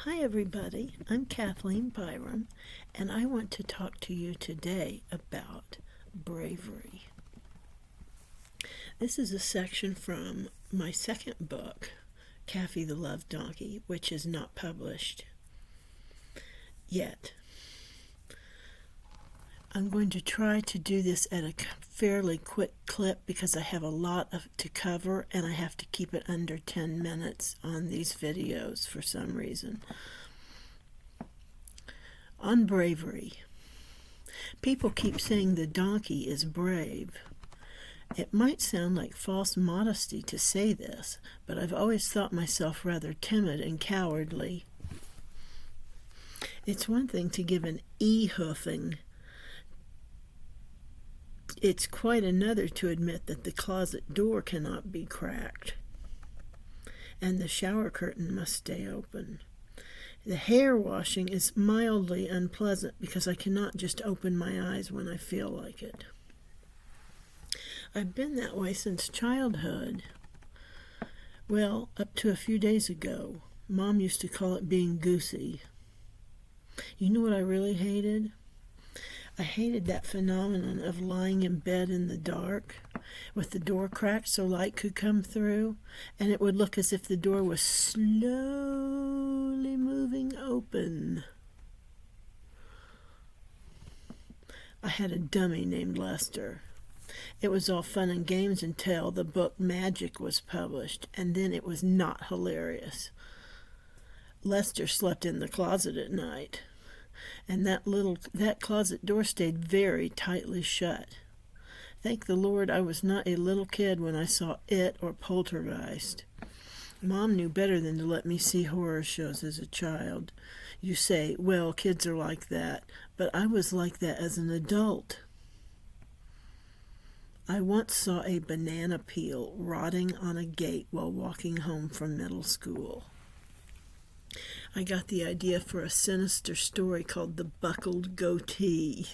Hi everybody, I'm Kathleen Byram, and I want to talk to you today about bravery. This is a section from my second book, Kaffy the Dawnkey, which is not published yet. I'm going to try to do this at a fairly quick clip because I have a lot to cover and I have to keep it under 10 minutes on these videos for some reason. On bravery. People keep saying the donkey is brave. It might sound like false modesty to say this, but I've always thought myself rather timid and cowardly. It's one thing to give an e-hoofing. It's quite another to admit that the closet door cannot be cracked, and the shower curtain must stay open. The hair washing is mildly unpleasant because I cannot just open my eyes when I feel like it. I've been that way since childhood. Well, up to a few days ago. Mom used to call it being goosey. You know what I really hated? I hated that phenomenon of lying in bed in the dark with the door cracked so light could come through, and it would look as if the door was slowly moving open. I had a dummy named Lester. It was all fun and games until the book Magic was published, and then it was not hilarious. Lester slept in the closet at night, and that closet door stayed very tightly shut. Thank the Lord I was not a little kid when I saw It or Poltergeist. Mom knew better than to let me see horror shows as a child. You say, well, kids are like that, but I was like that as an adult. I once saw a banana peel rotting on a gate while walking home from middle school. I got the idea for a sinister story called The Buckled Goatee.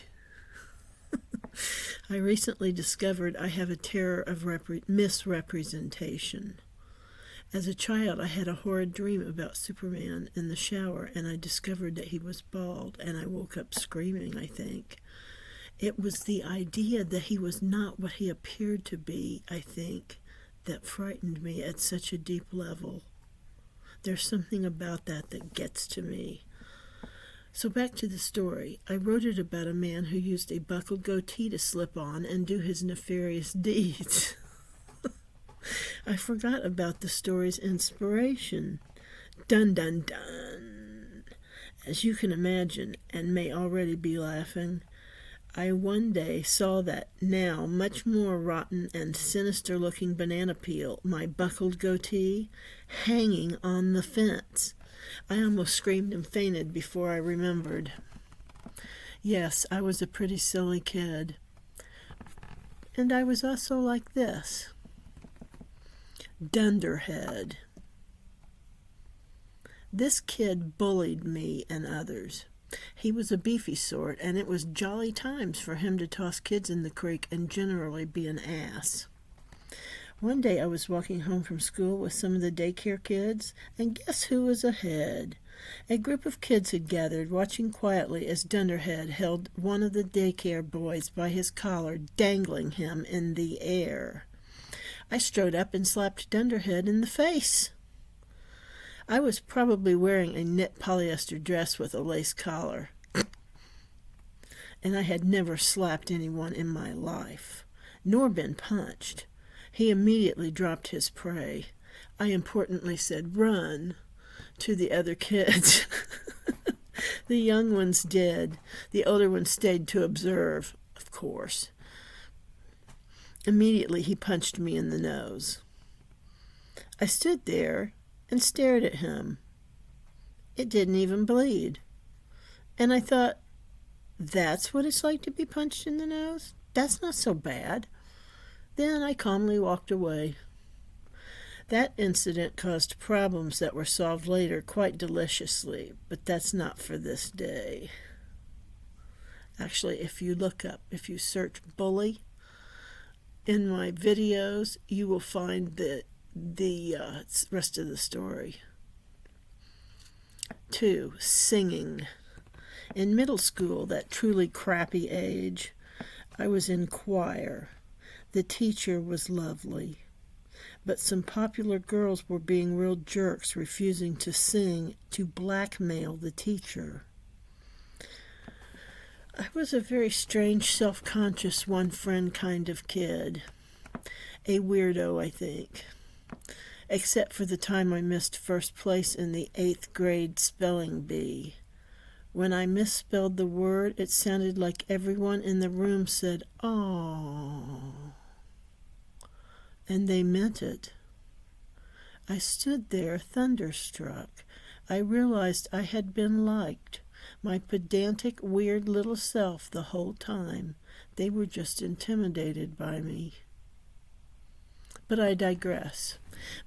I recently discovered I have a terror of misrepresentation. As a child, I had a horrid dream about Superman in the shower, and I discovered that he was bald, and I woke up screaming, I think. It was the idea that he was not what he appeared to be, I think, that frightened me at such a deep level. There's something about that gets to me. So back to the story. I wrote it about a man who used a buckled goatee to slip on and do his nefarious deeds. I forgot about the story's inspiration. Dun dun dun. As you can imagine, and may already be laughing, I one day saw that now much more rotten and sinister-looking banana peel, my buckled goatee, hanging on the fence. I almost screamed and fainted before I remembered. Yes, I was a pretty silly kid. And I was also like this. Dunderhead. This kid bullied me and others. He was a beefy sort, and it was jolly times for him to toss kids in the creek and generally be an ass. One day I was walking home from school with some of the daycare kids, and guess who was ahead? A group of kids had gathered, watching quietly as Dunderhead held one of the daycare boys by his collar, dangling him in the air. I strode up and slapped Dunderhead in the face. I was probably wearing a knit polyester dress with a lace collar, and I had never slapped anyone in my life, nor been punched. He immediately dropped his prey. I importantly said, "Run," to the other kids. The young ones did. The older ones stayed to observe, of course. Immediately he punched me in the nose. I stood there and stared at him. It didn't even bleed. And I thought, that's what it's like to be punched in the nose? That's not so bad. Then I calmly walked away. That incident caused problems that were solved later quite deliciously, but that's not for this day. Actually, if you search bully in my videos, you will find the rest of the story. 2, singing. In middle school, that truly crappy age, I was in choir. The teacher was lovely, but some popular girls were being real jerks, refusing to sing to blackmail the teacher. I was a very strange, self-conscious, one-friend kind of kid. A weirdo, I think. Except for the time I missed first place in the 8th grade spelling bee. When I misspelled the word, it sounded like everyone in the room said, "Aww." And they meant it. I stood there, thunderstruck. I realized I had been liked, my pedantic, weird little self the whole time. They were just intimidated by me. But I digress.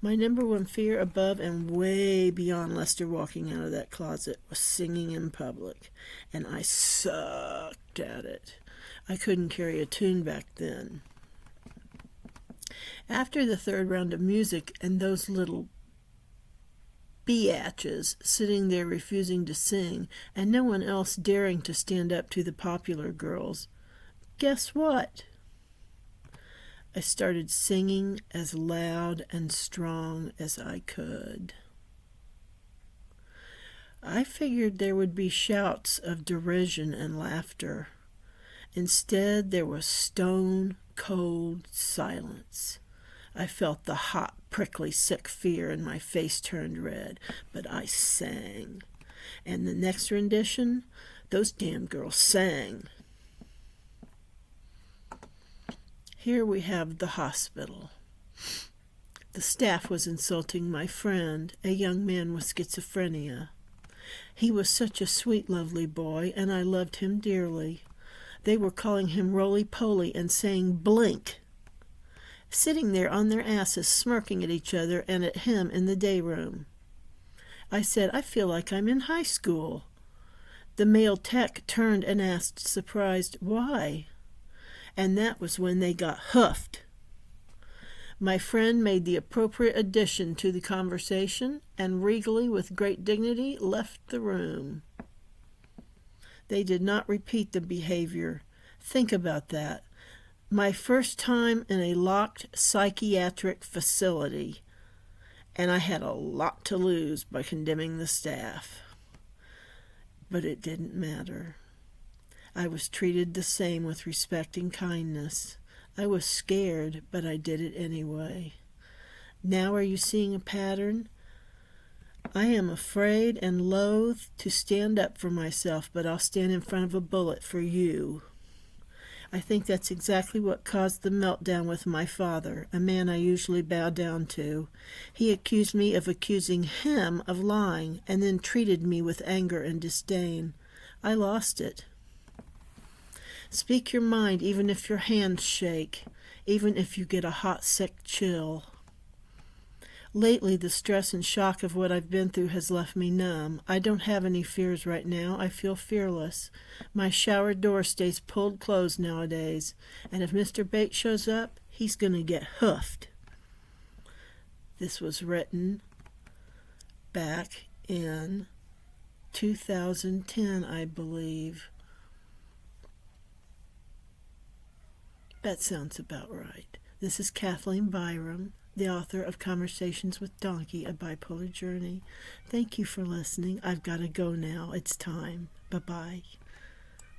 My number one fear, above and way beyond Lester walking out of that closet, was singing in public, and I sucked at it. I couldn't carry a tune back then. After the 3rd round of music and those little biatches sitting there refusing to sing, and no one else daring to stand up to the popular girls, guess what? I started singing as loud and strong as I could. I figured there would be shouts of derision and laughter. Instead, there was stone-cold silence. I felt the hot, prickly, sick fear, and my face turned red, but I sang. And the next rendition, those damn girls sang. Here we have the hospital. The staff was insulting my friend, a young man with schizophrenia. He was such a sweet, lovely boy, and I loved him dearly. They were calling him roly-poly and saying blink, sitting there on their asses, smirking at each other and at him in the day room. I said, "I feel like I'm in high school." The male tech turned and asked, surprised, "Why?" And that was when they got huffed. My friend made the appropriate addition to the conversation and regally, with great dignity, left the room. They did not repeat the behavior. Think about that. My first time in a locked psychiatric facility, and I had a lot to lose by condemning the staff. But it didn't matter. I was treated the same with respect and kindness. I was scared, but I did it anyway. Now are you seeing a pattern? I am afraid and loath to stand up for myself, but I'll stand in front of a bullet for you. I think that's exactly what caused the meltdown with my father, a man I usually bow down to. He accused me of accusing him of lying, and then treated me with anger and disdain. I lost it. Speak your mind, even if your hands shake, even if you get a hot, sick chill. Lately, the stress and shock of what I've been through has left me numb. I don't have any fears right now. I feel fearless. My shower door stays pulled closed nowadays, and if Mr. Bates shows up, he's going to get hoofed. This was written back in 2010, I believe. That sounds about right. This is Kathleen Byram, the author of Conversations with Dawnkey, A Bipolar Journey. Thank you for listening. I've got to go now. It's time. Bye-bye.